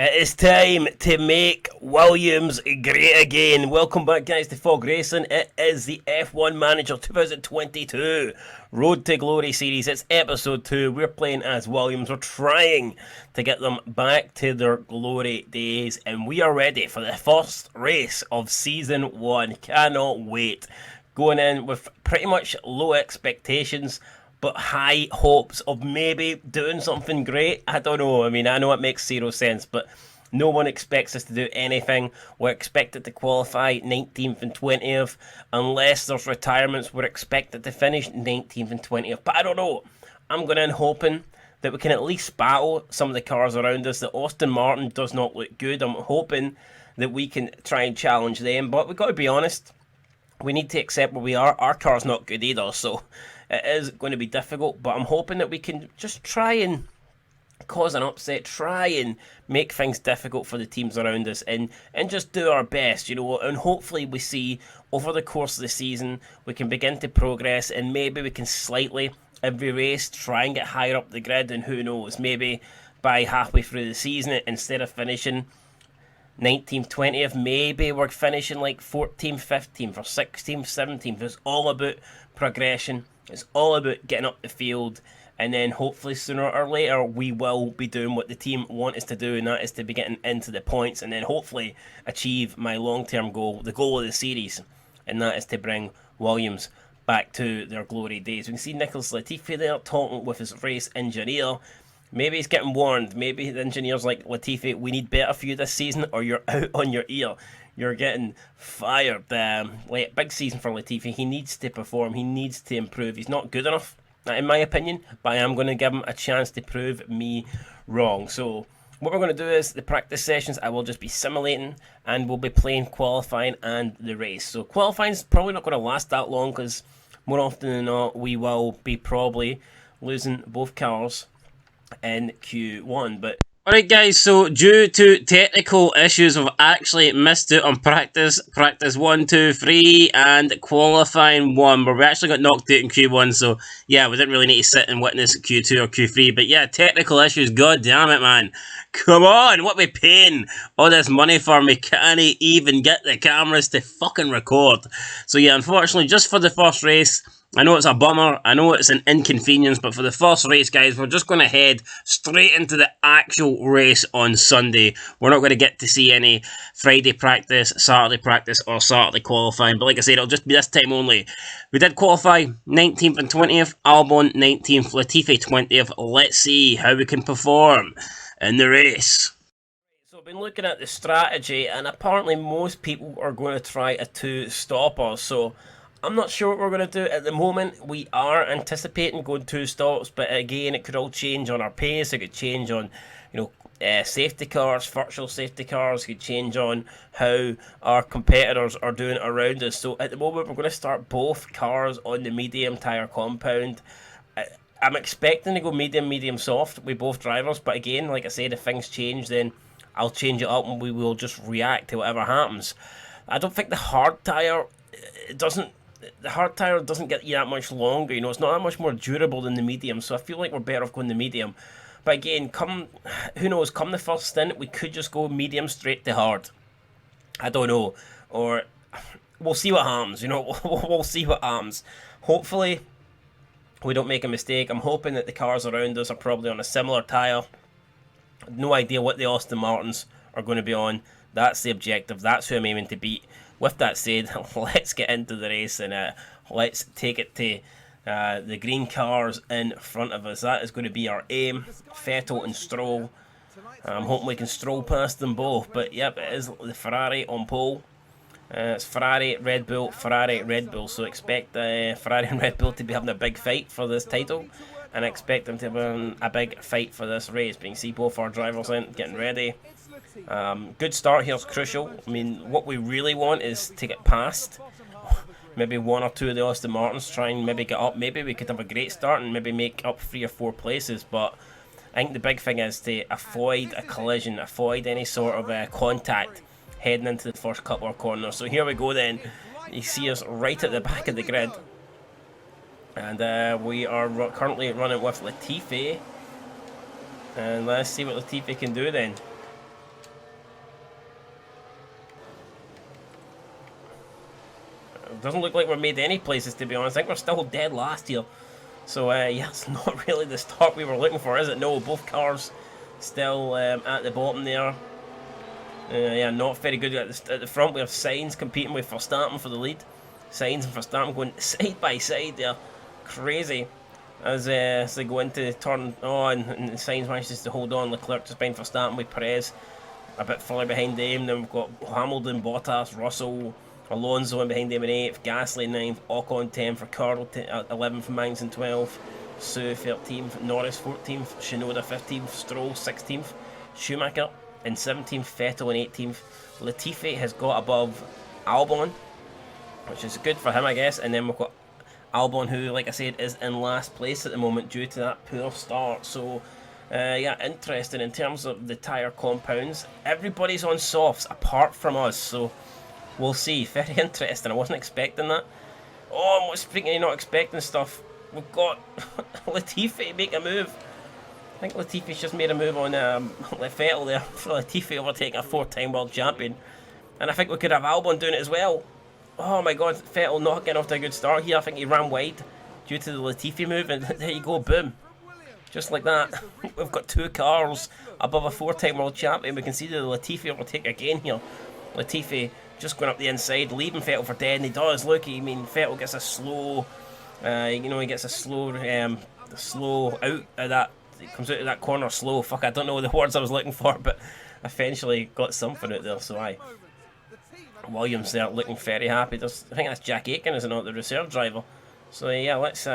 It is time to make Williams great again. Welcome back, guys, to Fog Racing. It is the F1 Manager 2022 Road to Glory series. It's episode 2. We're playing as Williams. We're trying to get them back to their glory days, and we are ready for the first race of season 1. Cannot wait. Going in with pretty much low expectations, but high hopes of maybe doing something great. I don't know. I mean, I know it makes zero sense, but no one expects us to do anything. We're expected to qualify 19th and 20th. Unless there's retirements, we're expected to finish 19th and 20th. But I don't know. I'm going in hoping that we can at least battle some of the cars around us. The Aston Martin does not look good. I'm hoping that we can try and challenge them. But we've got to be honest. We need to accept where we are. Our car's not good either, so it is going to be difficult, but I'm hoping that we can just try and cause an upset, try and make things difficult for the teams around us, and just do our best, and hopefully we see over the course of the season we can begin to progress, and maybe we can slightly, every race, try and get higher up the grid, and who knows, maybe by halfway through the season, instead of finishing 19th, 20th, maybe we're finishing like 14th, 15th, or 16th, 17th. It's all about progression. It's all about getting up the field, and then hopefully sooner or later we will be doing what the team want us to do, and that is to be getting into the points, and then hopefully achieve my long-term goal, the goal of the series, and that is to bring Williams back to their glory days. We can see Nicholas Latifi there talking with his race engineer. Maybe he's getting warned. Maybe the engineer's like, Latifi, we need better for you this season, or you're out on your ear. You're getting fired. Big season for Latifi. He needs to perform. He needs to improve. He's not good enough, in my opinion, but I am going to give him a chance to prove me wrong. So what we're going to do is the practice sessions I will just be simulating, and we'll be playing qualifying and the race. So qualifying is probably not going to last that long, because more often than not we will be probably losing both cars in Q1. But alright guys, so due to technical issues we've actually missed out on practice 1, 2, 3 and qualifying 1, where we actually got knocked out in Q1, so yeah, we didn't really need to sit and witness Q2 or Q3, but yeah, technical issues, god damn it man, come on, what we paying all this money for? We can't even get the cameras to fucking record. So yeah, unfortunately, just for the first race, I know it's a bummer, I know it's an inconvenience, but for the first race, guys, we're just going to head straight into the actual race on Sunday. We're not going to get to see any Friday practice, Saturday practice, or Saturday qualifying, but like I said, it'll just be this time only. We did qualify 19th and 20th, Albon 19th, Latifi 20th. Let's see how we can perform in the race. So I've been looking at the strategy, and apparently most people are going to try a two-stopper, so I'm not sure what we're going to do at the moment. We are anticipating going 2 stops, but again, it could all change on our pace. It could change on, safety cars, virtual safety cars. It could change on how our competitors are doing around us. So at the moment, we're going to start both cars on the medium tyre compound. I'm expecting to go medium soft with both drivers, but again, like I said, if things change, then I'll change it up and we will just react to whatever happens. I don't think the hard tyre, the hard tyre doesn't get you that much longer, it's not that much more durable than the medium, so I feel like we're better off going the medium. But again, who knows, come the first stint, we could just go medium straight to hard. I don't know, or we'll see what happens, we'll see what happens. Hopefully, we don't make a mistake. I'm hoping that the cars around us are probably on a similar tyre. No idea what the Aston Martins are going to be on. That's the objective, that's who I'm aiming to beat. With that said, let's get into the race, and let's take it to the green cars in front of us. That is going to be our aim, Vettel and Stroll. I'm hoping we can stroll past them both, but yep, it is the Ferrari on pole. It's Ferrari, Red Bull, Ferrari, Red Bull, so expect Ferrari and Red Bull to be having a big fight for this title, and I expect them to have a big fight for this race. But you can see both our drivers in, getting ready. Good start here is crucial. I mean, what we really want is to get past maybe 1 or 2 of the Aston Martins, try and maybe get up. Maybe we could have a great start and maybe make up 3 or 4 places, but I think the big thing is to avoid a collision, avoid any sort of contact heading into the first couple of corners. So here we go then. You see us right at the back of the grid, and we are currently running with Latifi, and let's see what Latifi can do then. doesn't look like we're made any places, to be honest. I think we're still dead last here. So, yeah, it's not really the start we were looking for, is it? No, both cars still at the bottom there. Yeah, not very good at the front. We have Sainz competing with Verstappen for the lead. Sainz and Verstappen going side by side there. Crazy. As they go into turn, and Sainz manages to hold on. Leclerc just behind Verstappen with Perez a bit further behind them. Then we've got Hamilton, Bottas, Russell, Alonso in behind them in 8th, Gasly 9th, Ocon 10th, Ricardo 11th, Magnussen 12th, Su 13th, Norris 14th, Shinoda 15th, Stroll 16th, Schumacher in 17th, Vettel in 18th. Latifi has got above Albon, which is good for him, I guess. And then we've got Albon, who, like I said, is in last place at the moment due to that poor start. So, yeah, interesting in terms of the tyre compounds. Everybody's on softs apart from us, so we'll see. Very interesting. I wasn't expecting that. Oh, speaking of not expecting stuff, we've got Latifi make a move. I think Latifi's just made a move on Vettel there for Latifi overtaking a 4-time world champion. And I think we could have Albon doing it as well. Oh my god, Vettel not getting off to a good start here. I think he ran wide due to the Latifi move, and there you go, boom. Just like that. We've got 2 cars above a 4-time world champion. We can see the Latifi overtake again here. Latifi just going up the inside, leaving Vettel for dead, and he does. Look, I mean, Vettel gets a slow, he gets a slow out of that. He comes out of that corner slow. Fuck, I don't know the words I was looking for, but eventually got something out there. So Williams there looking very happy. I think that's Jack Aitken, is it not, the reserve driver? So yeah, let's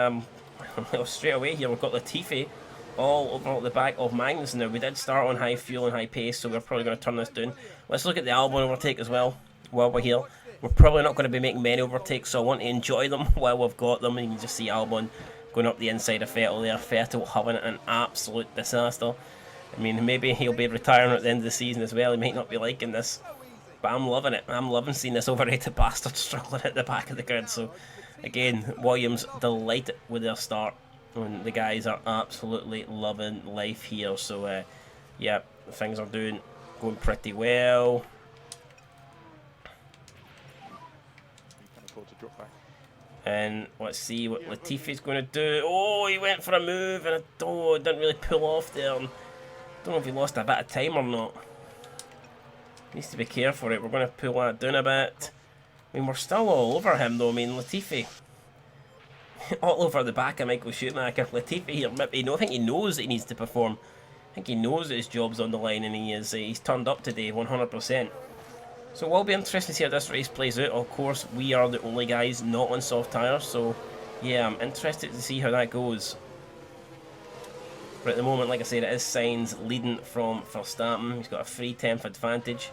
straight away here. We've got Latifi all over the back of Magnussen. Now we did start on high fuel and high pace, so we're probably going to turn this down. Let's look at the Albon overtake as well while we're here. We're probably not going to be making many overtakes, so I want to enjoy them while we've got them. And you can just see Albon going up the inside of Vettel there. Vettel having an absolute disaster. I mean, maybe he'll be retiring at the end of the season as well. He might not be liking this, but I'm loving it. I'm loving seeing this overrated bastard struggling at the back of the grid. So again, Williams delighted with their start, and the guys are absolutely loving life here. So yeah, things are going pretty well. And let's see what Latifi's going to do. Oh, he went for a move, and it didn't really pull off there. I don't know if he lost a bit of time or not. Needs to be careful. Right, we're going to pull that down a bit. I mean, we're still all over him though. I mean, Latifi all over the back of Michael Schumacher. Latifi here, maybe, I think he knows that he needs to perform. I think he knows that his job's on the line, and he's turned up today 100%. So it will be interesting to see how this race plays out. Of course, we are the only guys not on soft tyres, so yeah, I'm interested to see how that goes. But at the moment, like I said, it is Sainz leading from Verstappen. He's got a 3/10 advantage.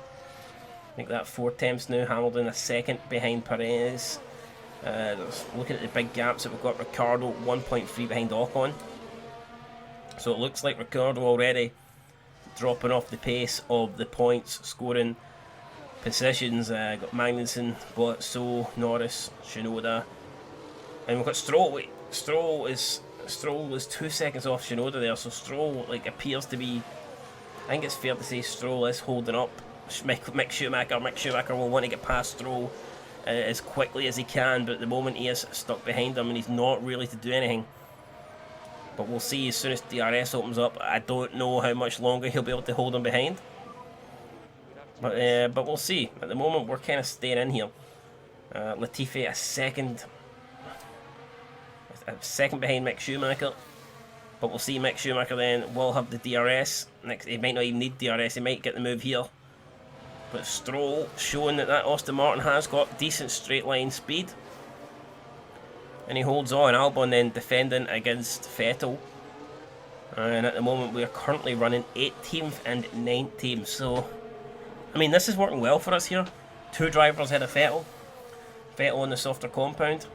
I think that 4/10 now. Hamilton a second behind Perez. Looking at the big gaps that we've got, Ricardo 1.3 behind Ocon. So it looks like Ricardo already dropping off the pace of the points scoring positions. Got Magnussen, Bottas, Norris, Shinoda, and we've got Stroll. Wait, Stroll is 2 seconds off Shinoda there. So Stroll appears to be. I think it's fair to say Stroll is holding up Mick Schumacher. Mick Schumacher will want to get past Stroll as quickly as he can, but at the moment he is stuck behind him, and he's not really to do anything. But we'll see as soon as DRS opens up. I don't know how much longer he'll be able to hold him behind. But we'll see. At the moment, we're kind of staying in here. Latifi a second behind Mick Schumacher. But we'll see. Mick Schumacher then will have the DRS. He might not even need DRS. He might get the move here. But Stroll showing that Aston Martin has got decent straight line speed. And he holds on. Albon then defending against Vettel. And at the moment, we are currently running 18th and 19th. So I mean, this is working well for us here. 2 drivers ahead of Vettel. Vettel on the softer compound.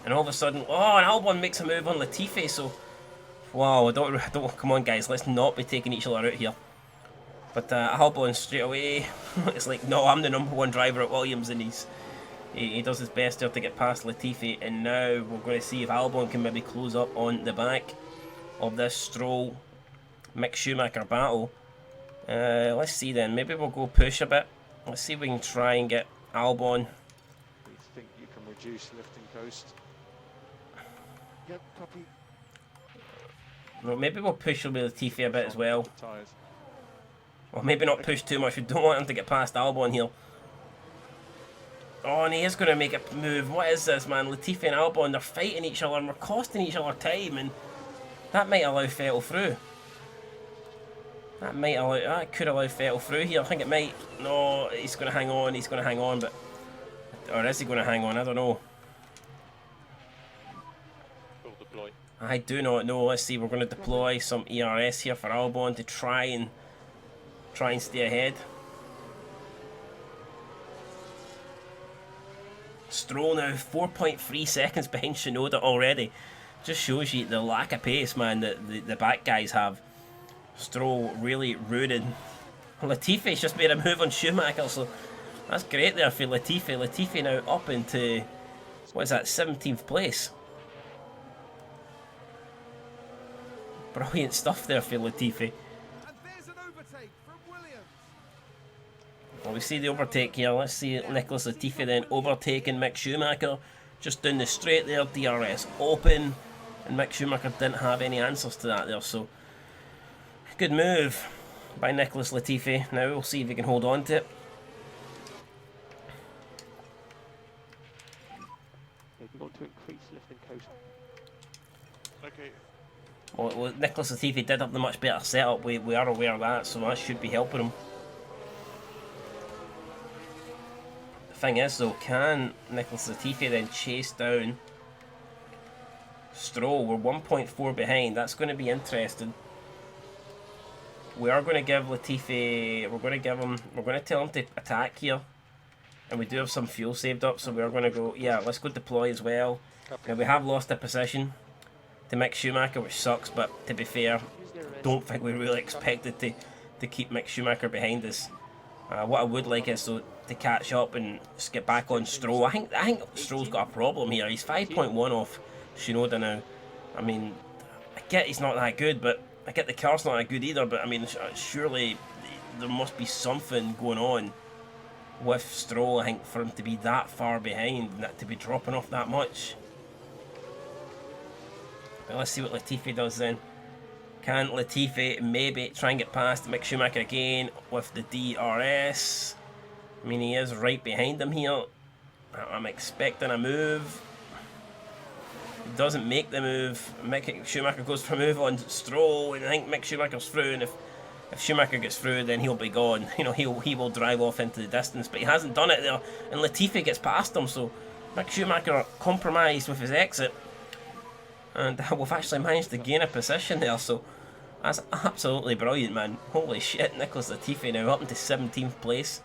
And all of a sudden, and Albon makes a move on Latifi. So, wow, I don't, come on guys, let's not be taking each other out here. But Albon straight away, it's like, no, I'm the #1 driver at Williams, and he does his best there to get past Latifi. And now we're going to see if Albon can maybe close up on the back of this Stroll Mick Schumacher battle. Let's see then, maybe we'll go push a bit. Let's see if we can try and get Albon reduce lift and coast. Yep, copy. Well, maybe we'll push Latifi a bit as well. Tires. Well, maybe not push too much. We don't want him to get past Albon here. Oh, and he is going to make a move. What is this, man? Latifi and Albon, they're fighting each other and we're costing each other time, and that might allow Vettel through. That could allow Vettel through here. I think it might. No, he's going to hang on, but... Or is he going to hang on? I don't know. We'll deploy. I do not know. Let's see, we're going to deploy some ERS here for Albon to try and stay ahead. Stroll now 4.3 seconds behind Tsunoda already. Just shows you the lack of pace, man, that the back guys have. Stroll really ruining. Latifi's just made a move on Schumacher, so that's great there for Latifi. Latifi now up into, what is that, 17th place. Brilliant stuff there for Latifi. Well, we see the overtake here. Let's see Nicholas Latifi then overtaking Mick Schumacher. Just down the straight there, DRS open. And Mick Schumacher didn't have any answers to that there, so... Good move by Nicholas Latifi. Now we'll see if he can hold on to it. If you want to increase lift and coast. Okay. Well, Nicholas Latifi did have the much better setup. We are aware of that, so that should be helping him. The thing is, though, can Nicholas Latifi then chase down Stroll? We're 1.4 behind. That's going to be interesting. We are going to give Latifi, we're going to tell him to attack here. And we do have some fuel saved up, so we are going to go, yeah, let's go deploy as well. Now, we have lost a position to Mick Schumacher, which sucks, but to be fair, don't think we really expected to keep Mick Schumacher behind us. What I would like is to catch up and just get back on Stroll. I think Stroll's got a problem here. He's 5.1 off Tsunoda now. I mean, I get he's not that good, but I get the car's not that good either, but I mean, surely there must be something going on with Stroll, I think, for him to be that far behind and to be dropping off that much. But let's see what Latifi does then. Can Latifi maybe try and get past Mick Schumacher again with the DRS? I mean, he is right behind him here. I'm expecting a move. He doesn't make the move. Mick Schumacher goes for a move on Stroll, and I think Mick Schumacher's through, and if Schumacher gets through, then he'll be gone. You know, he will drive off into the distance, but he hasn't done it there, and Latifi gets past him, so Mick Schumacher compromised with his exit, and we've actually managed to gain a position there, so that's absolutely brilliant, man. Holy shit, Nicholas Latifi now up into 17th place,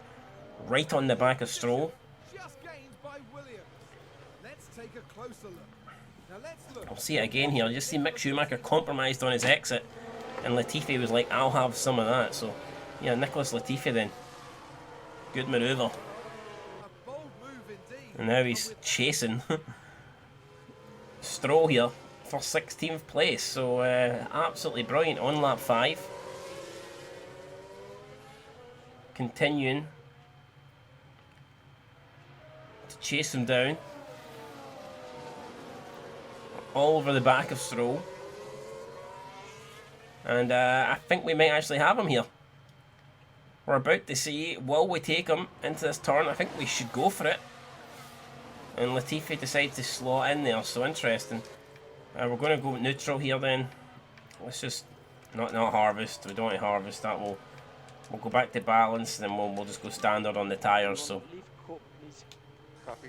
right on the back of Stroll. Just gained by Williams. Let's take a closer look. Now let's look. I'll see it again here. You just see Mick Schumacher compromised on his exit, and Latifi was like, I'll have some of that. So, yeah, Nicholas Latifi then. Good manoeuvre. A bold move indeed. And now he's chasing Stroll here for 16th place. So, absolutely brilliant on lap 5. Continuing to chase him down. All over the back of Stroll. And I think we might actually have him here. We're about to see, will we take him into this turn? I think we should go for it. And Latifi decides to slot in there, so interesting. We're going to go neutral here then. Let's just not harvest. We don't want to harvest that. We'll go back to balance, and then we'll just go standard on the tyres. So. Copy.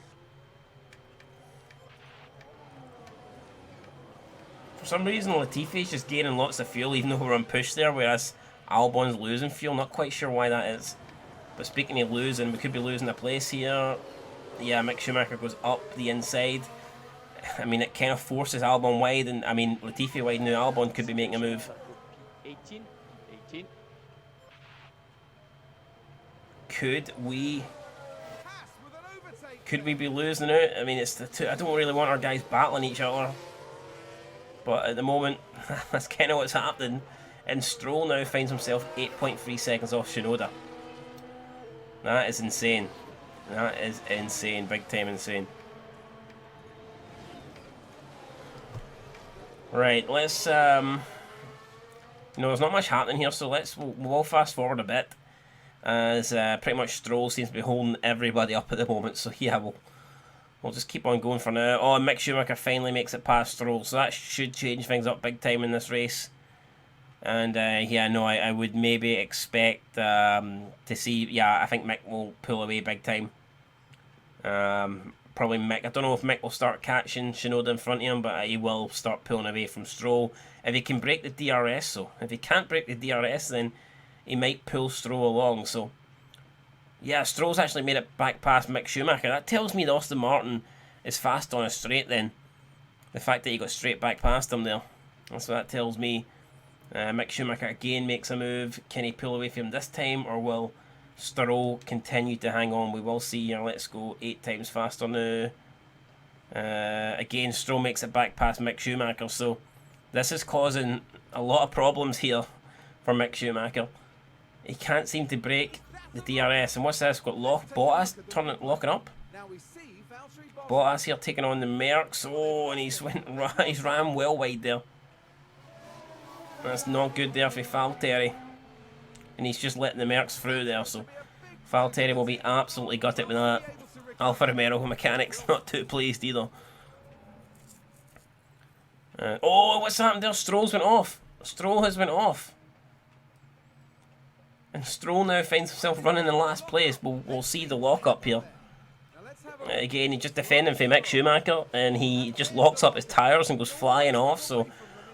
For some reason, Latifi's just gaining lots of fuel, even though we're on push there, whereas Albon's losing fuel. Not quite sure why that is. But speaking of losing, we could be losing a place here. Yeah, Mick Schumacher goes up the inside. I mean, it kind of forces Albon wide, and I mean, Latifi wide now. Albon could be making a move. 18. Could we be losing out? I mean, it's the two. I don't really want our guys battling each other. But at the moment, that's kind of what's happening. And Stroll now finds himself 8.3 seconds off Tsunoda. That is insane. That is insane. Big time insane. Right, let's there's not much happening here, so we'll fast forward a bit, as pretty much Stroll seems to be holding everybody up at the moment. So yeah, we'll just keep on going for now. Oh, Mick Schumacher finally makes it past Stroll, so that should change things up big time in this race. And yeah, no, I would maybe expect to see. Yeah, I think Mick will pull away big time. Probably Mick. I don't know if Mick will start catching Shinoda in front of him, but he will start pulling away from Stroll. If he can break the DRS, so if he can't break the DRS, then he might pull Stroll along. So yeah, Stroll's actually made it back past Mick Schumacher. That tells me the Aston Martin is fast on a straight then. The fact that he got straight back past him there. That's what that tells me. Mick Schumacher again makes a move. Can he pull away from him this time, or will Stroll continue to hang on? We will see here. Let's go 8 times faster now. Again, Stroll makes it back past Mick Schumacher. So this is causing a lot of problems here for Mick Schumacher. He can't seem to break the DRS. And what's this? Got Bottas locking up. Bottas here taking on the Mercs. Oh, and he's ran well wide there. That's not good there for Valtteri. And he's just letting the Mercs through there, so Valtteri will be absolutely gutted with that. Alfa Romeo mechanics not too pleased either. Oh, what's happened there? Stroll's went off. Stroll has went off. And Stroll now finds himself running in last place. We'll see the lock-up here. Again, he's just defending for Mick Schumacher, and he just locks up his tyres and goes flying off, so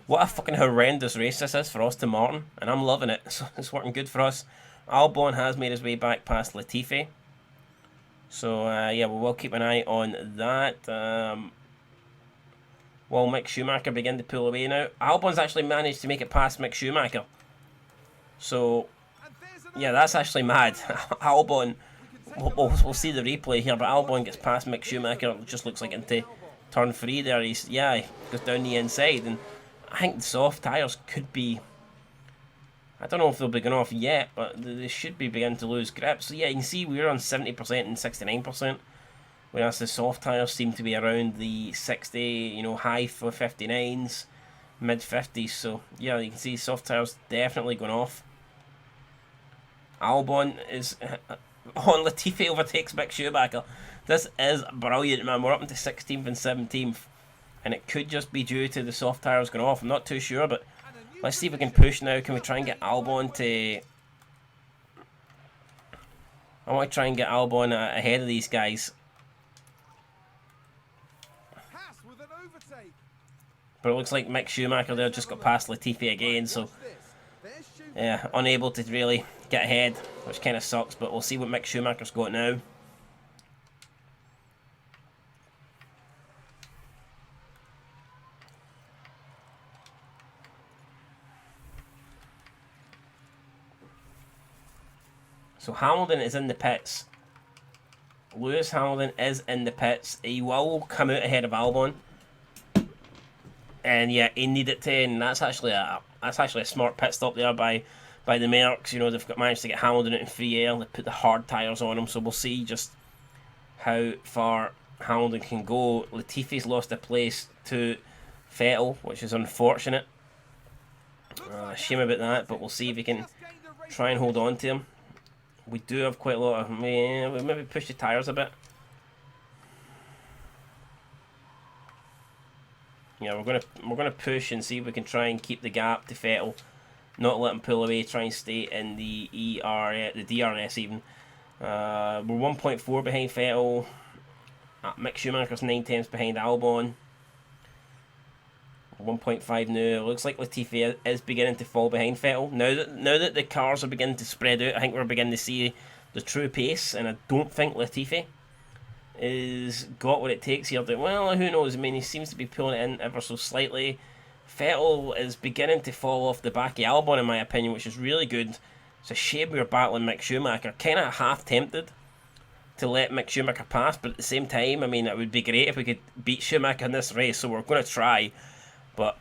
what a fucking horrendous race this is for Aston Martin, and I'm loving it. So it's working good for us. Albon has made his way back past Latifi. So yeah, we will keep an eye on that. Will Mick Schumacher begin to pull away now? Albon's actually managed to make it past Mick Schumacher. So yeah, that's actually mad. Albon, we'll see the replay here, but Albon gets past Mick Schumacher. It just looks like into turn 3 there. He goes down the inside, and I think the soft tyres could be, I don't know if they'll be going off yet, but they should be beginning to lose grip. So yeah, you can see we're on 70% and 69%, whereas the soft tyres seem to be around the 60, high for 59s, mid 50s. So yeah, you can see soft tyres definitely going off. Albon is on. Latifi overtakes Mick Schumacher. This is brilliant, man. We're up into 16th and 17th. And it could just be due to the soft tyres going off. I'm not too sure, but let's see if we can push now. Can we try and get Albon to... I want to try and get Albon ahead of these guys. But it looks like Mick Schumacher there just got past Latifi again, so... yeah, unable to really get ahead, which kind of sucks, but we'll see what Mick Schumacher's got now. So Hamilton is in the pits. Lewis Hamilton is in the pits. He will come out ahead of Albon. And yeah, he needed to, and that's actually a smart pit stop there by the Mercs. They've managed to get Hamilton out in free air. They put the hard tyres on him, so we'll see just how far Hamilton can go. Latifi's lost a place to Vettel, which is unfortunate. Shame about that, but we'll see if we can try and hold on to him. We do have quite a lot of... we'll maybe push the tyres a bit. Yeah, we're gonna push and see if we can try and keep the gap to Vettel, not let him pull away. Try and stay in the DRS even. We're 1.4 behind Vettel. Mick Schumacher's 9 tenths behind Albon. 1.5 now. Looks like Latifi is beginning to fall behind Vettel. Now that the cars are beginning to spread out, I think we're beginning to see the true pace, and I don't think Latifi is got what it takes here. Well, who knows? I mean, he seems to be pulling it in ever so slightly. Vettel is beginning to fall off the back of Albon, in my opinion, which is really good. It's a shame we were battling Mick Schumacher. Kind of half tempted to let Mick Schumacher pass, but at the same time, I mean, it would be great if we could beat Schumacher in this race, so we're going to try. But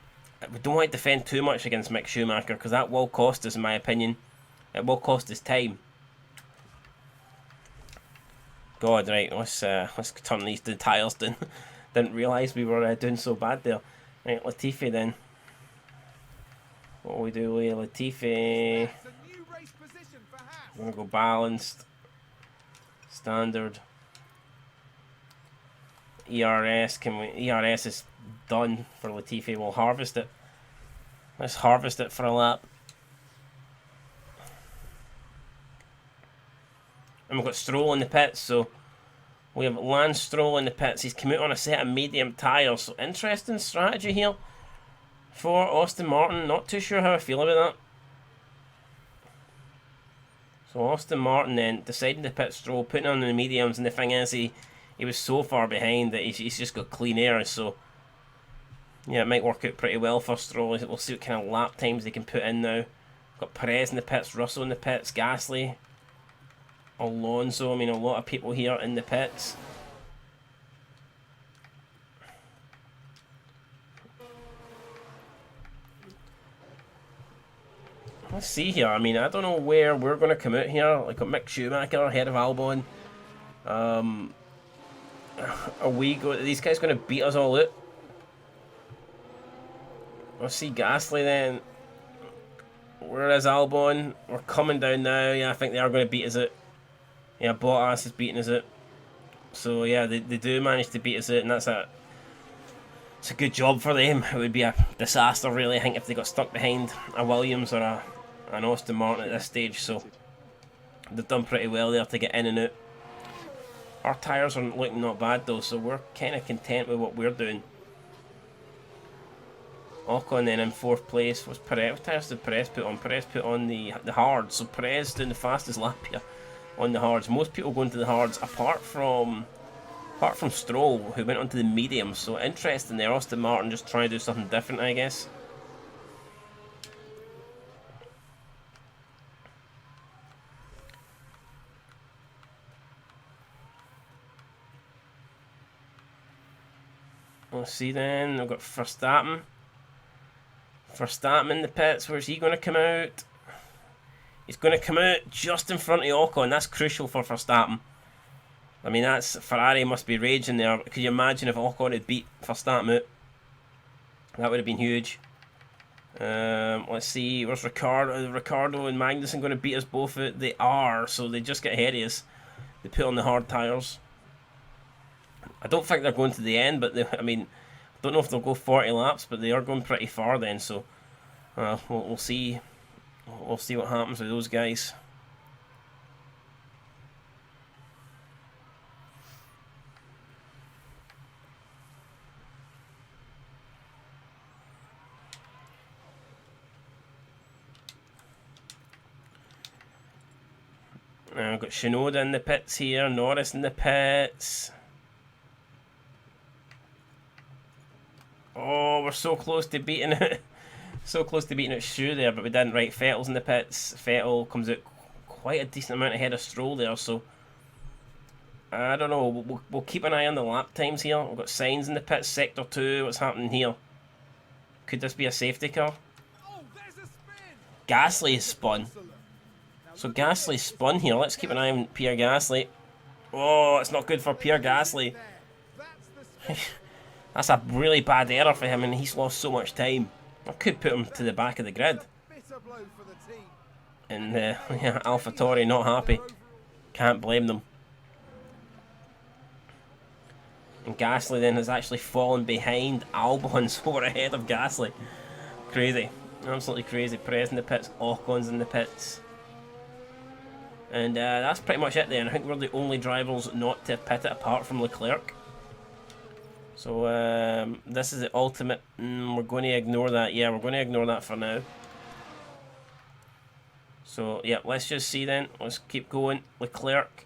we don't want to defend too much against Mick Schumacher, because that will cost us, in my opinion. It will cost us time. God, right, let's turn these tyres down. Didn't realise we were doing so bad there. Right, Latifi then. What will we do with Latifi? That's a new race position for Haas. I'm gonna go balanced, standard. ERS, can we? ERS is done for Latifi. We'll harvest it. Let's harvest it for a lap. And we've got Stroll in the pits, so we have Lance Stroll in the pits. He's come out on a set of medium tyres, so interesting strategy here for Aston Martin. Not too sure how I feel about that. So Aston Martin then deciding to pit Stroll, putting on the mediums, and the thing is, he was so far behind that he's just got clean air, so yeah, it might work out pretty well for Stroll. We'll see what kind of lap times they can put in now. Got Perez in the pits, Russell in the pits, Gasly, Alonso. I mean, a lot of people here in the pits. Let's see here. I mean, I don't know where we're going to come out here. Like got Mick Schumacher ahead of Albon. These guys going to beat us all out? Let's see Gasly then. Where is Albon? We're coming down now. Yeah, I think they are going to beat us out. Yeah, Bottas is beating us out. So yeah, they do manage to beat us out, and it's a good job for them. It would be a disaster really, I think, if they got stuck behind a Williams or an Aston Martin at this stage. So they've done pretty well there to get in and out. Our tyres are looking not bad though, so we're kind of content with what we're doing. Ocon then in 4th place. Was Perez? What tyres did Perez put on? Perez put on the hards. So Perez doing the fastest lap here on the hards. Most people going to the hards apart from Stroll, who went onto the mediums. So interesting there. Aston Martin just trying to do something different, I guess. We'll see then. We've got Verstappen. Verstappen in the pits. Where's he going to come out? He's going to come out just in front of Ocon. That's crucial for Verstappen. I mean, Ferrari must be raging there. Could you imagine if Ocon had beat Verstappen out? That would have been huge. Let's see. Where's Ricardo? Ricardo and Magnussen going to beat us both out? They are. So they just get ahead of us. They put on the hard tyres. I don't think they're going to the end, but I mean, I don't know if they'll go 40 laps, but they are going pretty far then. So we'll see. We'll see what happens with those guys. I've got Shinoda in the pits here, Norris in the pits. Oh, we're so close to beating it. So close to beating it Shu there, but we didn't. Right, Vettel's in the pits. Vettel comes out quite a decent amount ahead of Stroll there, so I don't know. We'll keep an eye on the lap times here. We've got Sainz in the pits, Sector 2. What's happening here? Could this be a safety car? Oh, there's a spin. Gasly is spun. So Gasly spun here. Let's keep an eye on Pierre Gasly. Oh, it's not good for Pierre Gasly. That's a really bad error for him, and he's lost so much time. I could put him to the back of the grid. And yeah, AlphaTauri not happy. Can't blame them. And Gasly then has actually fallen behind Albon, so we're ahead of Gasly. Crazy. Absolutely crazy. Perez in the pits, Ocon's in the pits. And that's pretty much it then. I think we're the only drivers not to pit it apart from Leclerc. So this is the ultimate. We're going to ignore that. Yeah, we're going to ignore that for now. So yeah, let's just see then. Let's keep going. Leclerc.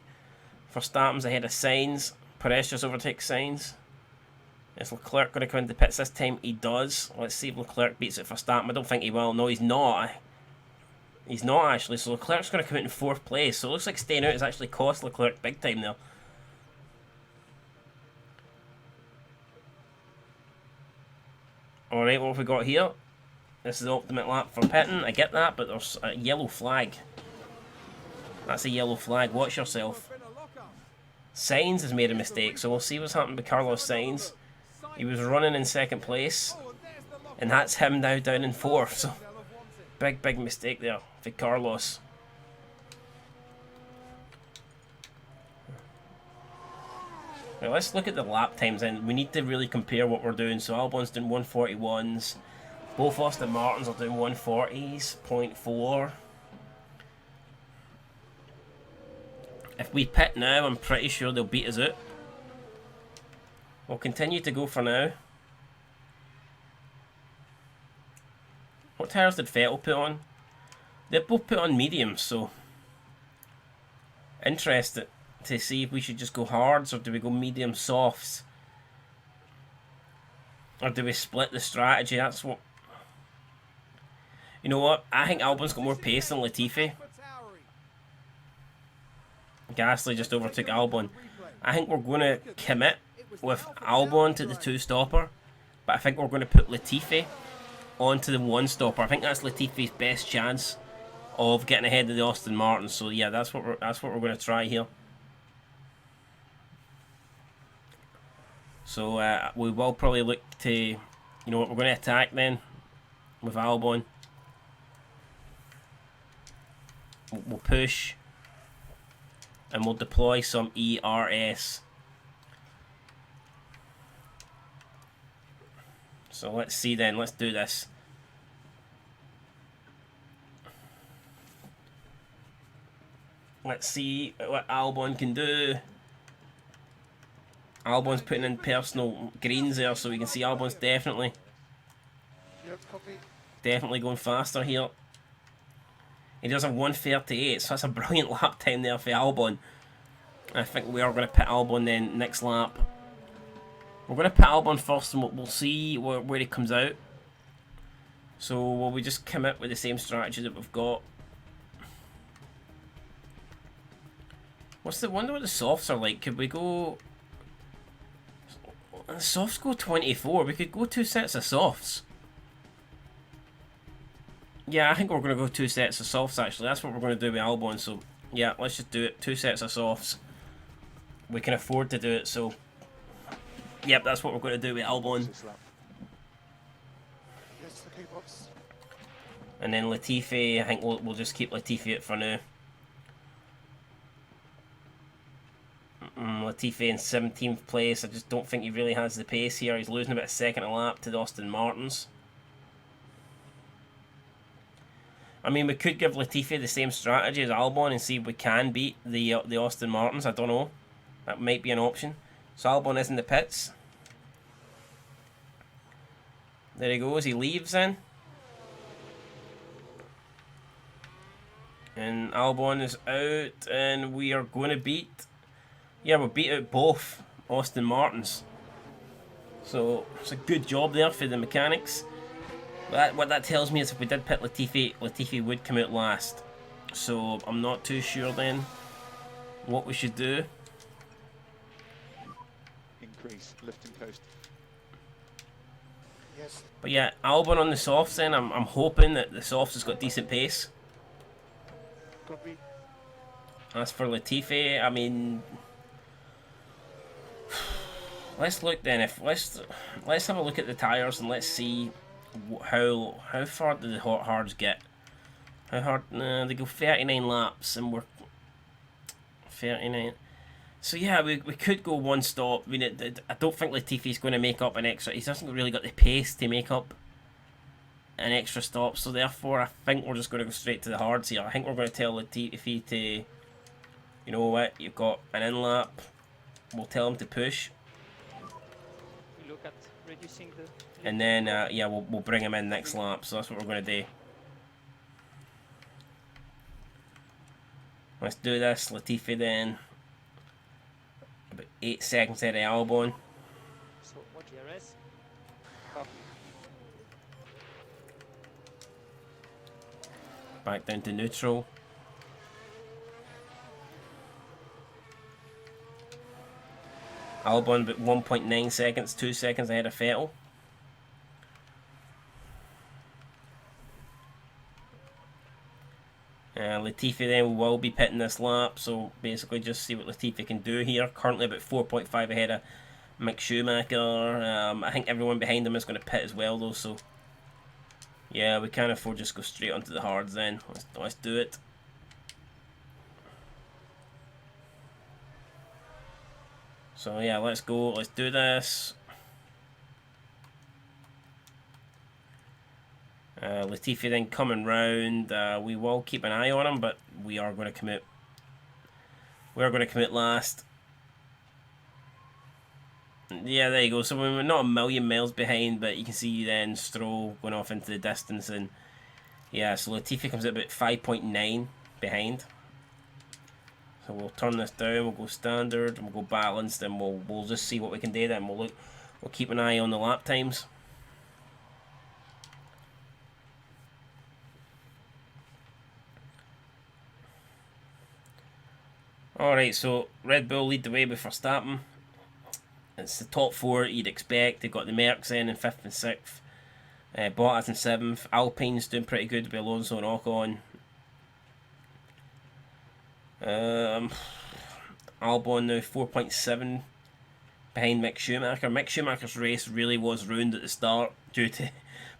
Verstappen's ahead of Sainz. Perez just overtakes Sainz. Is Leclerc going to come into the pits this time? He does. Let's see if Leclerc beats it for Verstappen. I don't think he will. No, he's not. He's not actually. So Leclerc's going to come out in 4th place. So it looks like staying out has actually cost Leclerc big time there. Alright, what have we got here? This is the ultimate lap for pitting. I get that, but there's a yellow flag. That's a yellow flag. Watch yourself. Sainz has made a mistake, so we'll see what's happened with Carlos Sainz. He was running in 2nd place, and that's him now down in 4th. So Big mistake there for Carlos. Right, let's look at the lap times, and we need to really compare what we're doing. So Albon's doing 141s. Both Aston Martins are doing 140s, 0.4. If we pit now, I'm pretty sure they'll beat us out. We'll continue to go for now. What tyres did Vettel put on? They both put on mediums, so interested to see if we should just go hards or do we go medium softs, or do we split the strategy? That's what. You know what? I think Albon's got more pace than Latifi. Gasly just overtook Albon. I think we're going to commit with Albon to the 2-stopper, but I think we're going to put Latifi onto the 1-stopper. I think that's Latifi's best chance of getting ahead of the Aston Martin. So yeah, that's what we're going to try here. So we will probably look to, you know what, we're going to attack then with Albon. We'll push and we'll deploy some ERS. So let's see then, let's do this. Let's see what Albon can do. Albon's putting in personal greens there, so we can see Albon's definitely going faster here. He does have 1:38, so that's a brilliant lap time there for Albon. I think we are going to pit Albon then next lap. We're going to pit Albon first and we'll see where he comes out. So will we just commit with the same strategy that we've got? Wonder what the softs are like. Could we go... The softs go 24. We could go 2 sets of softs. Yeah, I think we're going to go 2 sets of softs actually. That's what we're going to do with Albon. So yeah, let's just do it. 2 sets of softs. We can afford to do it, so... Yep, that's what we're going to do with Albon. And then Latifi, I think we'll just keep Latifi out for now. Latifi in 17th place. I just don't think he really has the pace here. He's losing about a second a lap to the Aston Martins. I mean, we could give Latifi the same strategy as Albon and see if we can beat the Aston Martins. I don't know. That might be an option. So Albon is in the pits. There he goes. He leaves in. And Albon is out. And we are going to beat... Yeah, we'll beat out both Aston Martins. So it's a good job there for the mechanics. But what that tells me is if we did pit Latifi, Latifi would come out last. So I'm not too sure then what we should do. Increase, lift and coast. Yes. But yeah, Albon on the softs then. I'm hoping that the softs has got decent pace. Copy. As for Latifi, I mean... Let's look then. Let's have a look at the tyres and let's see how far do the hards get. How hard? They go 39 laps and we're 39. So yeah, we could go 1 stop. I mean, I don't think Latifi's going to make up an extra. He hasn't really got the pace to make up an extra stop. So therefore, I think we're just going to go straight to the hards here. I think we're going to tell Latifi to, you know what, you've got an in lap. We'll tell him to push. We look at reducing the... And then, yeah, we'll bring him in next lap. So that's what we're going to do. Let's do this. Latifi then. About 8 seconds ahead of Albon. So what DRS? Back down to neutral. Albon about 1.9 seconds, 2 seconds ahead of Vettel. Latifi then will be pitting this lap, so basically just see what Latifi can do here. Currently about 4.5 ahead of Mick Schumacher. I think everyone behind him is going to pit as well though, so Yeah, we can't afford just go straight onto the hards then. Let's do it. So yeah, let's go. Let's do this. Latifi then coming round. We will keep an eye on him, but we are going to commit. We are going to commit last. Yeah, there you go. So we're not a million miles behind, but you can see then Stroll going off into the distance, and yeah, so Latifi comes at about 5.9 behind. So we'll turn this down. We'll go standard, and we'll go balanced, and we'll just see what we can do. Then we'll keep an eye on the lap times. Alright, so Red Bull lead the way with Verstappen. It's the top four you'd expect. They've got the Mercs in 5th and 6th. Bottas in 7th. Alpine's doing pretty good with Alonso and Ocon. Albon now 4.7 behind Mick Schumacher. Mick Schumacher's race really was ruined at the start due to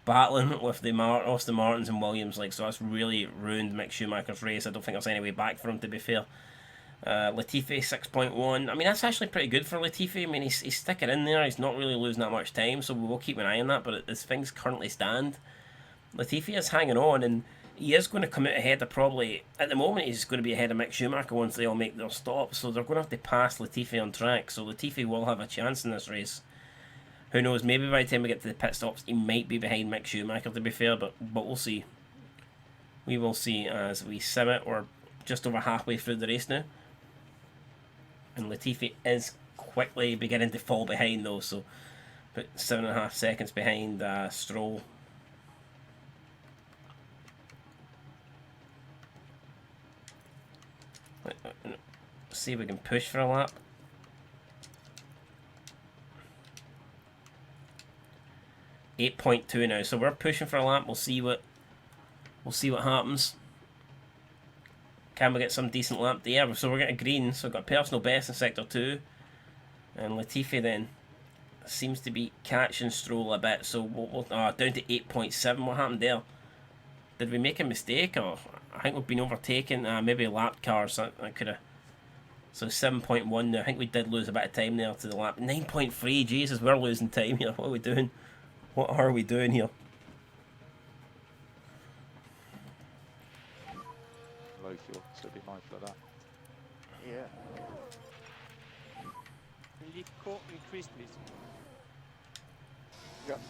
battling with the Aston Martins and Williams. So that's really ruined Mick Schumacher's race. I don't think there's any way back for him, to be fair. Latifi 6.1. I mean, that's actually pretty good for Latifi. I mean, he's sticking in there. He's not really losing that much time, so we will keep an eye on that. But as things currently stand, Latifi is hanging on, and he is going to come out ahead of probably, at the moment, he's going to be ahead of Mick Schumacher once they all make their stops. So they're going to have to pass Latifi on track. So Latifi will have a chance in this race. Who knows? Maybe by the time we get to the pit stops, he might be behind Mick Schumacher, to be fair. But we'll see. We will see as we sim it. We're just over halfway through the race now. And Latifi is quickly beginning to fall behind though, so about 7.5 seconds behind Stroll. Let's see if we can push for a lap. .2 now, so we're pushing for a lap. We'll see what happens. Can we get some decent lap? Yeah, so we're getting green. So we've got personal best in Sector 2. And Latifi then seems to be catching Stroll a bit. So down to 8.7. What happened there? Did we make a mistake? Or I think we've been overtaken. Maybe lap cars. That could have. So 7.1 now. I think we did lose a bit of time there to the lap. 9.3. Jesus, we're losing time here. What are we doing? What are we doing here? Low fuel, so be mindful of that. Yeah. Increase, please. Yep.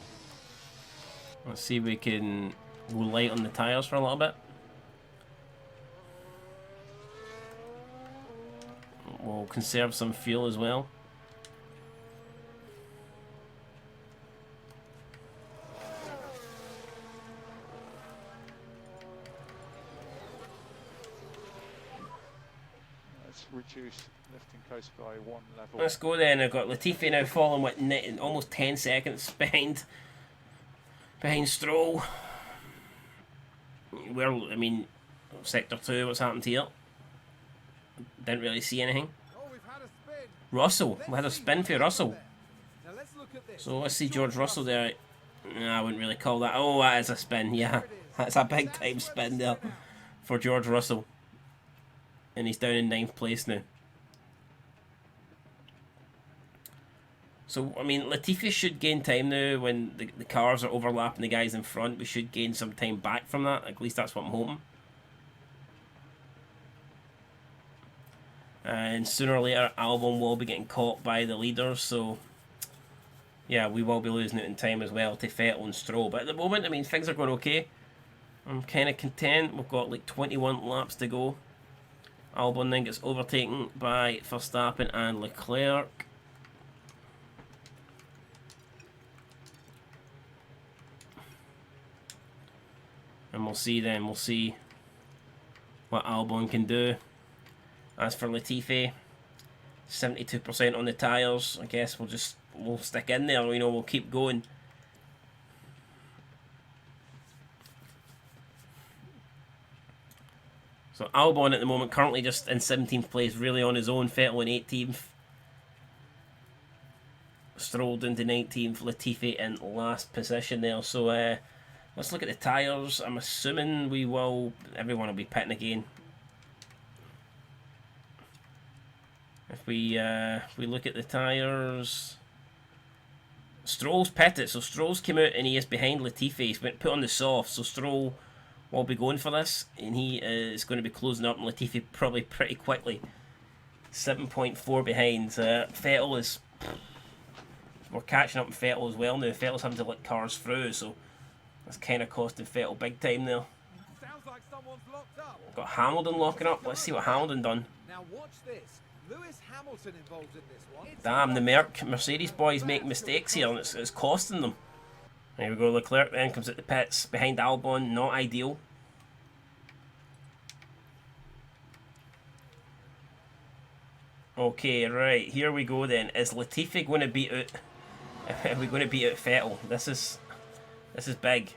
Let's see if we can go light on the tyres for a little bit. We'll conserve some fuel as well. Reduce lifting coast by 1 level. Let's go then. I've got Latifi now falling with almost 10 seconds behind Stroll. I mean, Sector 2, what's happened here? Didn't really see anything. Oh, we've had a spin. Russell, we had a spin for Russell. Now let's look at this. So let's see George Russell there. No, I wouldn't really call that. Oh, that is a spin, yeah. That's a big time spin there for George Russell. And he's down in 9th place now. So, I mean, Latifi should gain time now when the cars are overlapping the guys in front. We should gain some time back from that. At least that's what I'm hoping. And sooner or later, Albon will be getting caught by the leaders. So, yeah, we will be losing it in time as well to Vettel and Stroll. But at the moment, I mean, things are going okay. I'm kind of content. We've got like 21 laps to go. Albon then gets overtaken by Verstappen and Leclerc. And we'll see what Albon can do. As for Latifi, 72% on the tyres. I guess we'll stick in there, we'll keep going. So Albon at the moment currently just in 17th place, really on his own. Vettel in 18th. Strolled into 19th. Latifi in last position there. So Let's look at the tyres. I'm assuming everyone will be pitting again. If we look at the tyres, Stroll's pitted, so Stroll's came out and he is behind Latifi. He's been put on the soft, so Stroll will be going for this, and he is going to be closing up, and Latifi probably pretty quickly. 7.4 behind. Vettel is... We're catching up with Vettel as well now. Vettel's having to let cars through, so that's kind of costing Vettel big time there. Sounds like someone's locked up. Got Hamilton locking up. Let's see what Hamilton done. Now watch this. Lewis Hamilton involved in this one. Damn, the Mercedes boys make mistakes here, and it's costing them. There we go, Leclerc then comes at the pits behind Albon, not ideal. Okay, right, here we go then. Is Latifi going to beat out... Are we going to beat out Vettel? This is big.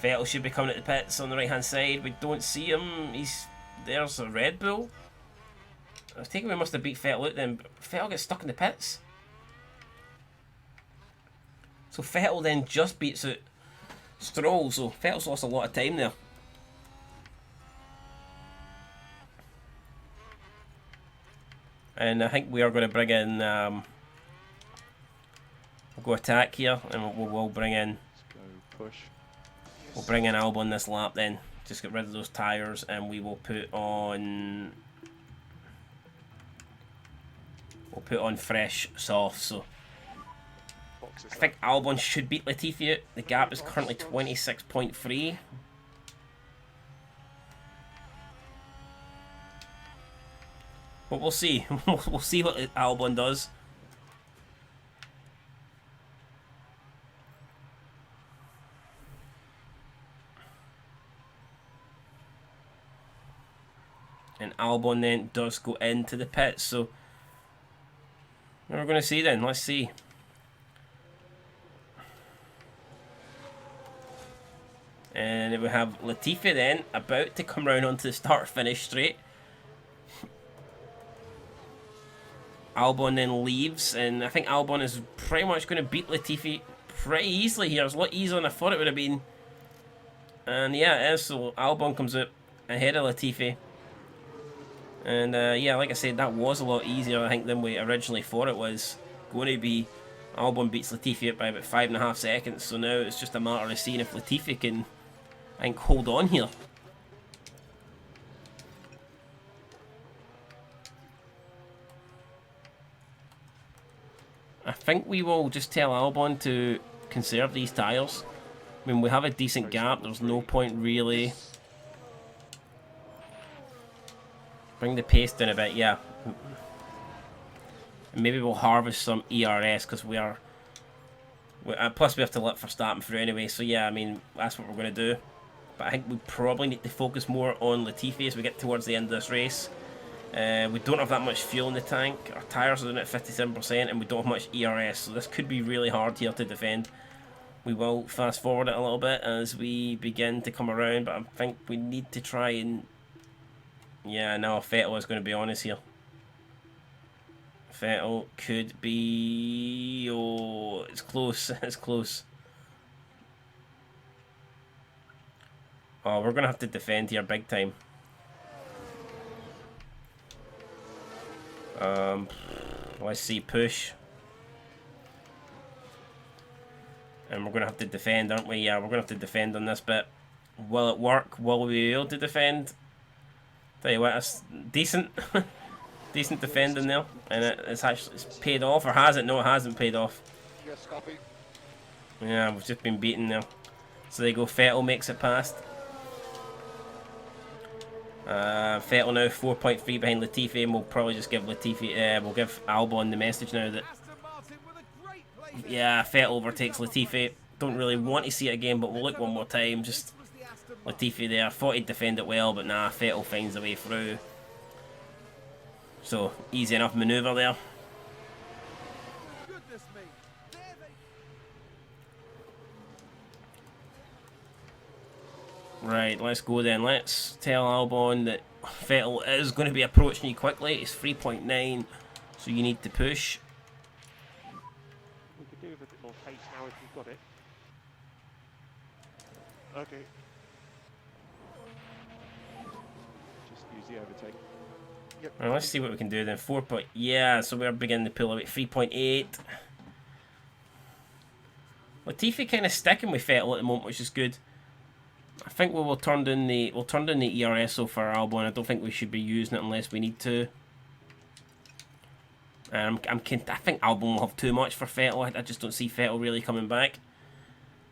Vettel should be coming at the pits on the right hand side. We don't see him. There's a Red Bull. I was thinking we must have beat Vettel out then, but Vettel gets stuck in the pits. So Vettel then just beats out Stroll, so Vettel's lost a lot of time there. And I think we are going to bring in, we'll go attack here, and we'll bring in, Let's go push. we'll bring in Albon this lap then. Just get rid of those tyres, and we will put on, fresh softs. So I think Albon should beat Latifi out. The gap is currently 26.3. But we'll see. We'll see what Albon does. And Albon then does go into the pits. So what we're going to see then. Let's see. And we have Latifi then about to come round onto the start-finish straight. Albon then leaves, and I think Albon is pretty much going to beat Latifi pretty easily here. It's a lot easier than I thought it would have been. And yeah, it is. So Albon comes out ahead of Latifi. And yeah, like I said, that was a lot easier, I think, than we originally thought it was going to be. Albon beats Latifi out by about 5.5 seconds. So now it's just a matter of seeing if Latifi can, I think, hold on here. I think we will just tell Albon to conserve these tyres. I mean, we have a decent gap. There's no point really. Bring the pace down a bit, yeah. And maybe we'll harvest some ERS because we are... plus we have to let Verstappen through anyway. So yeah, I mean, that's what we're going to do. But I think we probably need to focus more on Latifi as we get towards the end of this race. We don't have that much fuel in the tank. Our tyres are down at 57% and we don't have much ERS. So this could be really hard here to defend. We will fast forward it a little bit as we begin to come around. But I think we need to try and... Yeah, now Vettel is going to be on us here. Vettel could be... Oh, it's close. It's close. Oh, we're going to have to defend here big time. Let's see, push. And we're going to have to defend, aren't we? Yeah, we're going to have to defend on this bit. Will it work? Will we be able to defend? Tell you what, it's decent. Decent defending there. And it's paid off, or has it? No, it hasn't paid off. Yes, copy. Yeah, we've just been beaten there. So there you go, Vettel makes it past. Vettel now 4.3 behind Latifi, and we'll probably just give Latifi, we'll give Albon the message now that, yeah, Vettel overtakes Latifi. Don't really want to see it again, but we'll look one more time. Just Latifi there, thought he'd defend it well, but nah, Vettel finds a way through. So, easy enough manoeuvre there. Right, let's go then. Let's tell Albon that Vettel is going to be approaching you quickly. It's 3.9, so you need to push. We could do with a bit more pace now if you've got it. Okay. Just use the overtake. Yep. Well, let's see what we can do then. 4 point. Yeah, so we're beginning to pull away. 3.8. Latifi kind of sticking with Vettel at the moment, which is good. I think we will turn down the ERSO for Albon. I don't think we should be using it unless we need to. I think Albon will have too much for Vettel. I just don't see Vettel really coming back.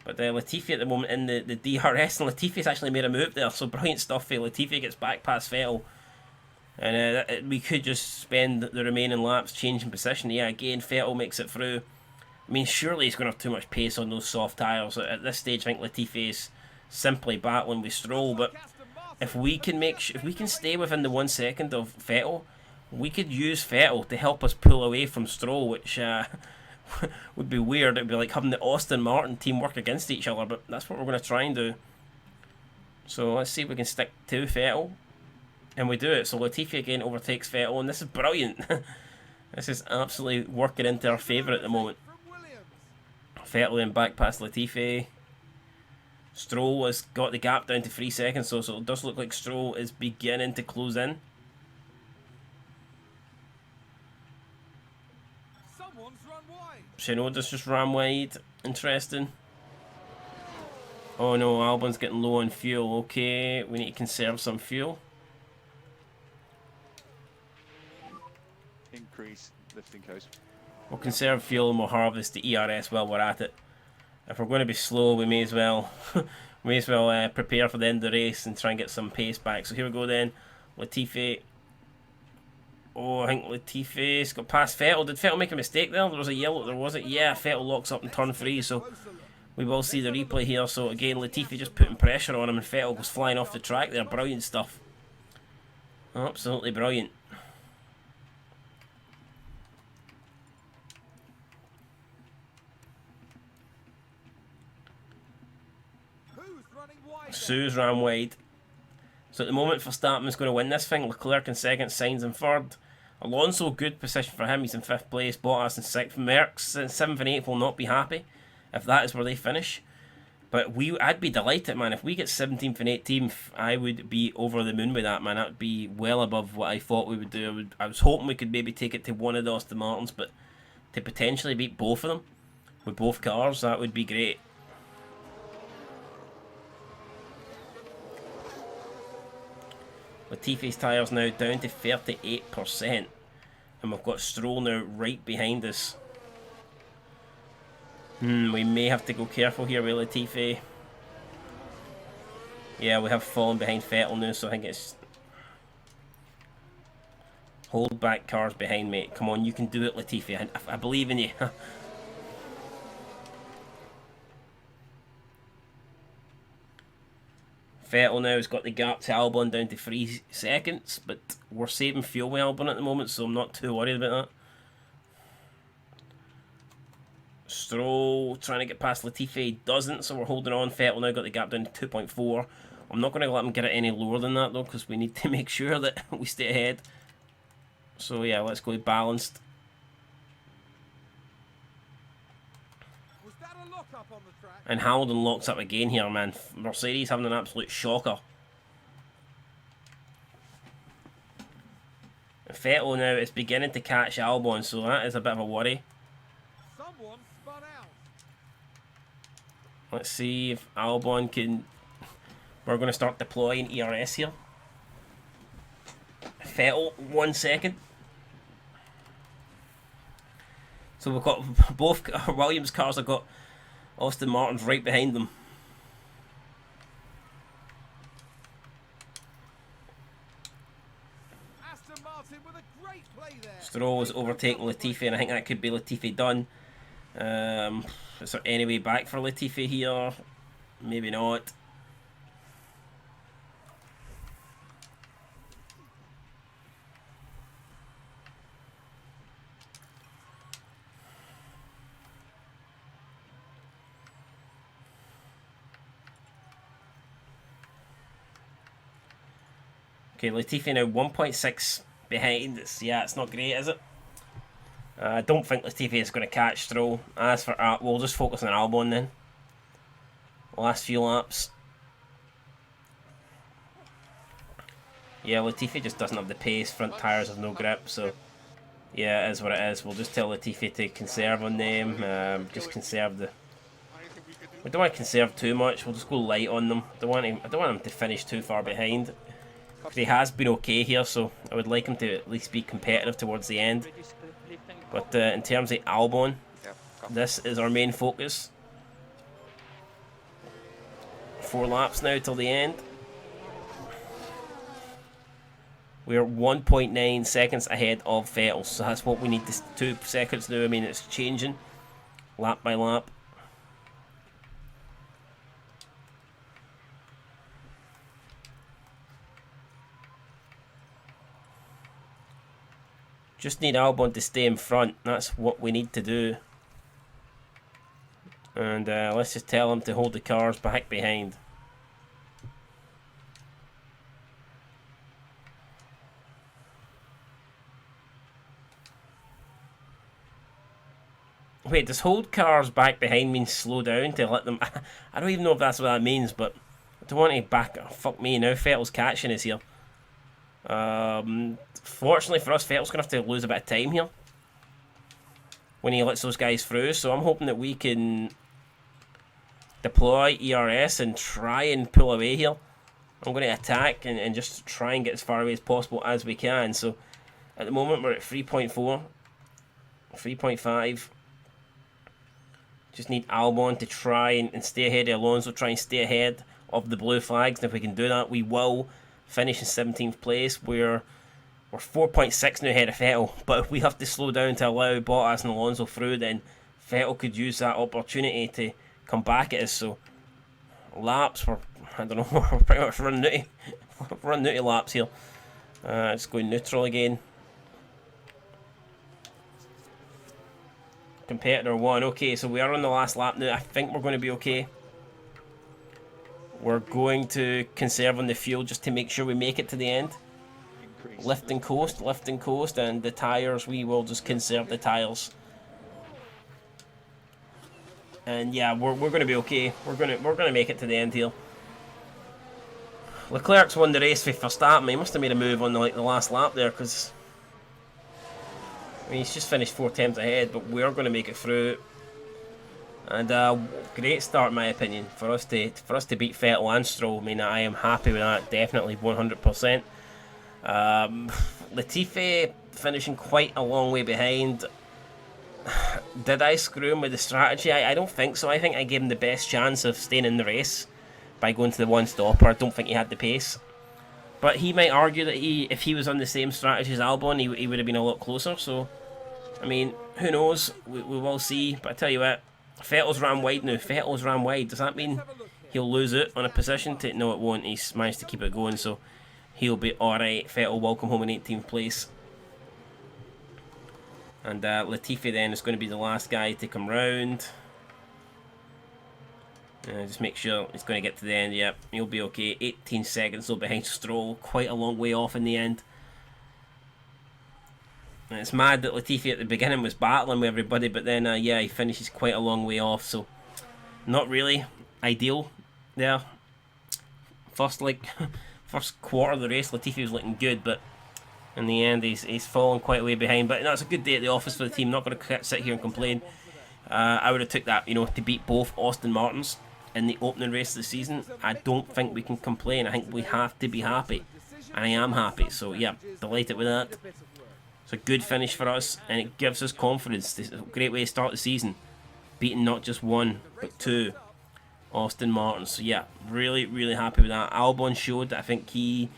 But Latifi at the moment in the DRS, and Latifi's actually made a move there, so brilliant stuff. Latifi gets back past Vettel. And we could just spend the remaining laps changing position. Yeah, again, Vettel makes it through. I mean, surely he's going to have too much pace on those soft tyres. At this stage, I think Latifi is simply battling with Stroll. But if we can stay within the 1 second of Vettel, we could use Vettel to help us pull away from Stroll, which would be weird. It would be like having the Aston Martin team work against each other, but that's what we're going to try and do. So let's see if we can stick to Vettel. And we do it. So Latifi again overtakes Vettel, and this is brilliant. This is absolutely working into our favour at the moment. Vettel then back past Latifi. Stroll has got the gap down to 3 seconds, so it does look like Stroll is beginning to close in. Shinoda's just ran wide. Interesting. Oh no, Albon's getting low on fuel. Okay, we need to conserve some fuel. Increase lifting coast. We'll conserve fuel and we'll harvest the ERS while we're at it. If we're going to be slow, we may as well prepare for the end of the race and try and get some pace back. So here we go then. Latifi. Oh, I think Latifi's got past Vettel. Did Vettel make a mistake there? There was a yellow. There was it. Yeah, Vettel locks up in turn 3. So we will see the replay here. So again, Latifi just putting pressure on him, and Vettel goes flying off the track there. Brilliant stuff. Absolutely brilliant. Sue's ran wide. So at the moment, Verstappen's going to win this thing. Leclerc in second, Sainz in third. Alonso, good position for him. He's in 5th place. Bottas in 6th. Merckx in 7th and 8th will not be happy if that is where they finish. But I'd be delighted, man. If we get 17th and 18th, I would be over the moon with that, man. That would be well above what I thought we would do. I was hoping we could maybe take it to one of the Aston Martins, but to potentially beat both of them with both cars, that would be great. Latifi's tyres now down to 38%. And we've got Stroll now right behind us. We may have to go careful here with Latifi. Yeah, we have fallen behind Vettel now, so I think it's... Hold back cars behind me. Come on, you can do it, Latifi. I believe in you. Vettel now has got the gap to Albon down to 3 seconds, but we're saving fuel with Albon at the moment, so I'm not too worried about that. Stroll trying to get past Latifi, doesn't, so we're holding on. Vettel now got the gap down to 2.4. I'm not going to let him get it any lower than that though, because we need to make sure that we stay ahead. So yeah, let's go balanced. And Hamilton locks up again here, man. Mercedes having an absolute shocker. Vettel now is beginning to catch Albon, so that is a bit of a worry. Someone spun out. Let's see if Albon can... We're going to start deploying ERS here. Vettel, 1 second. So we've got both Williams cars have got Aston Martin's right behind them. Aston Martin with a great play there. Stroll is overtaking Latifi, and I think that could be Latifi done. Is there any way back for Latifi here? Maybe not. Okay, Latifi now 1.6 behind. It's not great, is it? I don't think Latifi is going to catch Stroll. As for we'll just focus on Albon then. Last few laps. Yeah, Latifi just doesn't have the pace. Front tyres have no grip, so yeah, it is what it is. We'll just tell Latifi to conserve on them. Just conserve the. We don't want to conserve too much. We'll just go light on them. I don't want him to finish too far behind. Because he has been okay here, so I would like him to at least be competitive towards the end. But in terms of Albon, this is our main focus. 4 laps now till the end. We're 1.9 seconds ahead of Vettel, so that's what we need this 2 seconds now. I mean, it's changing lap by lap. Just need Albon to stay in front. That's what we need to do. And let's just tell him to hold the cars back behind. Wait, does hold cars back behind mean slow down to let them... I don't even know if that's what that means, but I don't want to back... Oh, fuck me, now Vettel's catching us here. Fortunately for us, Vettel's going to have to lose a bit of time here when he lets those guys through, so I'm hoping that we can deploy ERS and try and pull away here. I'm going to attack and just try and get as far away as possible as we can. So at the moment we're at 3.4, 3.5. Just need Albon to try and stay ahead of Alonso, try and stay ahead of the blue flags, and if we can do that, we will finish in 17th place. We're 4.6 now ahead of Vettel, but if we have to slow down to allow Bottas and Alonso through, then Vettel could use that opportunity to come back at us. So laps, I don't know, we're pretty much running out of laps here. Just going neutral again. Competitor 1, okay, so we are on the last lap now. I think we're going to be okay. We're going to conserve on the fuel just to make sure we make it to the end. Lift and coast, and the tyres, we will just conserve the tyres. And yeah, we're going to be okay. We're going to make it to the end here. Leclerc's won the race with Verstappen. He must have made a move on the last lap there, because I mean, he's just finished 4 times ahead, but we're going to make it through. And great start, in my opinion, for us to beat Vettel and Stroll. I mean, I am happy with that, definitely 100%. Latifi finishing quite a long way behind. Did I screw him with the strategy? I don't think so. I think I gave him the best chance of staying in the race by going to the one stopper. I don't think he had the pace. But he might argue that if he was on the same strategy as Albon, he would have been a lot closer. So, I mean, who knows? We will see. But I tell you what, Vettel's ran wide now. Vettel's ran wide. Does that mean he'll lose it on a position? No, it won't. He's managed to keep it going, so he'll be alright. Vettel, welcome home in 18th place. And Latifi then is going to be the last guy to come round. Just make sure he's going to get to the end. Yep, he'll be okay. 18 seconds though behind Stroll. Quite a long way off in the end. And it's mad that Latifi at the beginning was battling with everybody, but then yeah, he finishes quite a long way off. So not really ideal there. First quarter of the race, Latifi was looking good, but in the end he's fallen quite a way behind. But that's a good day at the office for the team. Not going to sit here and complain. I would have took that, to beat both Aston Martins in the opening race of the season. I don't think we can complain. I think we have to be happy, and I am happy. So yeah, delighted with that. It's a good finish for us, and it gives us confidence. It's a great way to start the season, beating not just 1 but 2 Aston Martins. So yeah, really, really happy with that. Albon showed that I think he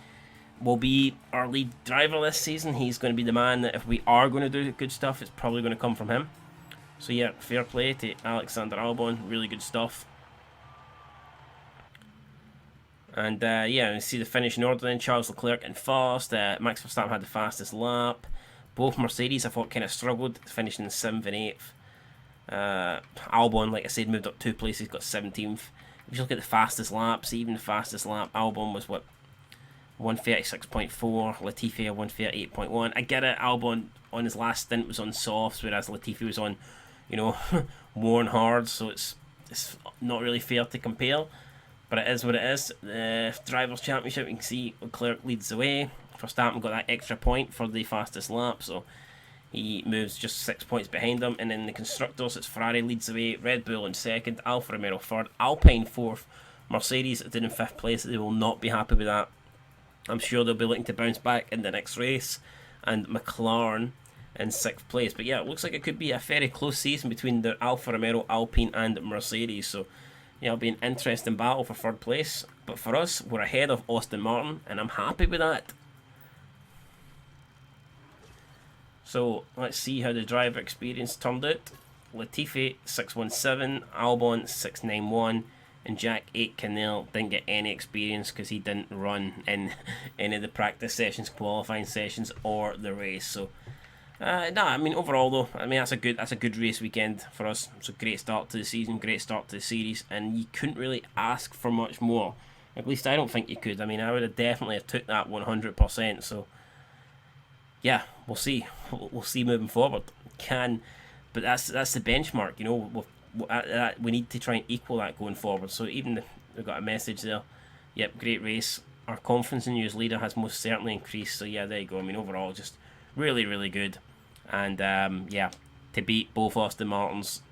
will be our lead driver this season. He's going to be the man that if we are going to do good stuff, it's probably going to come from him. So yeah, fair play to Alexander Albon. Really good stuff. And yeah, you see the finish in order then. Charles Leclerc in first. Max Verstappen had the fastest lap. Both Mercedes, I thought, kind of struggled, finishing in 7th and 8th. Albon, like I said, moved up 2 places, got 17th. If you look at the fastest laps, even the fastest lap, Albon was, what, 136.4, Latifi 138.1. I get it, Albon on his last stint was on softs, whereas Latifi was on, worn hards, so it's not really fair to compare. But it is what it is. The Drivers' Championship, you can see Leclerc leads the way. Verstappen got that extra point for the fastest lap, so he moves just 6 points behind him. And in the Constructors, it's Ferrari leads the way, Red Bull in second, Alfa Romeo third, Alpine fourth, Mercedes did in fifth place. They will not be happy with that. I'm sure they'll be looking to bounce back in the next race. And McLaren in sixth place. But yeah, it looks like it could be a very close season between the Alfa Romeo, Alpine and Mercedes. So yeah, it'll be an interesting battle for third place. But for us, we're ahead of Aston Martin, and I'm happy with that. So let's see how the driver experience turned out. Latifi 617, Albon 691, and Jack Aitkenell didn't get any experience because he didn't run in any of the practice sessions, qualifying sessions, or the race. So I mean overall though, I mean that's a good race weekend for us. It's a great start to the season, great start to the series, and you couldn't really ask for much more. At least I don't think you could. I mean, I would have definitely have took that 100%. So yeah, we'll see. We'll see moving forward. But that's the benchmark. You know, we need to try and equal that going forward. So even we've got a message there. Yep, great race. Our confidence in you as leader has most certainly increased. So yeah, there you go. I mean, overall, just really, really good. And yeah, to beat both Aston Martins,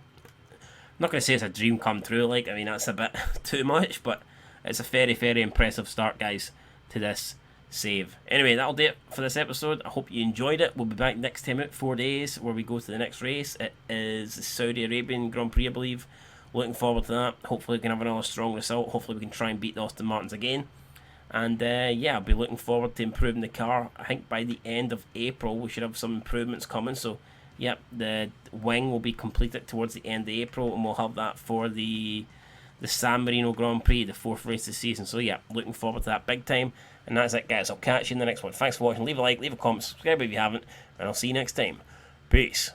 I'm not going to say it's a dream come true. Like, I mean, that's a bit too much, but it's a very, very impressive start, guys, to this save. Anyway, that'll do it for this episode. I hope you enjoyed it. We'll be back next time out, 4 days, where we go to the next race. It is the Saudi Arabian Grand Prix, I believe. Looking forward to that. Hopefully we can have another strong result. Hopefully we can try and beat the Aston Martins again. And yeah, I'll be looking forward to improving the car. I think by the end of April we should have some improvements coming. So yep, the wing will be completed towards the end of April, and we'll have that for the San Marino Grand Prix, the 4th race of the season. So yeah, looking forward to that big time. And that's it, guys. I'll catch you in the next one. Thanks for watching. Leave a like, leave a comment, subscribe if you haven't, and I'll see you next time. Peace.